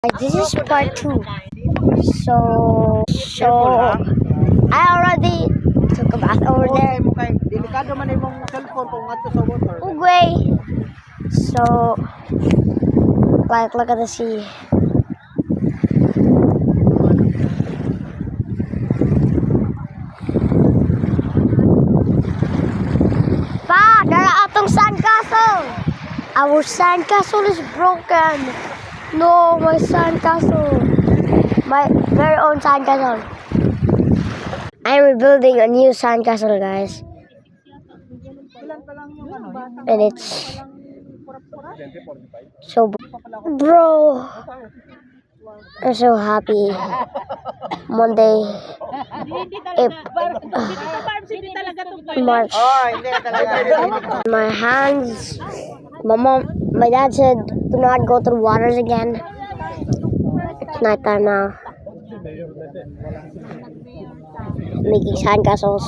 This is part 2. So I already took a bath over there. Delikado man imong cellphone kung ato sa water. Ugwe. So like look at the sea. Pa, dara atong sandcastle. Our sandcastle is broken. No, my sandcastle. My very own sandcastle. I'm rebuilding a new sandcastle, guys. And it's so, bro, I'm so happy. Monday, March. My hands. My dad said do not go to the waters again. It's nighttime now. Making sandcastles.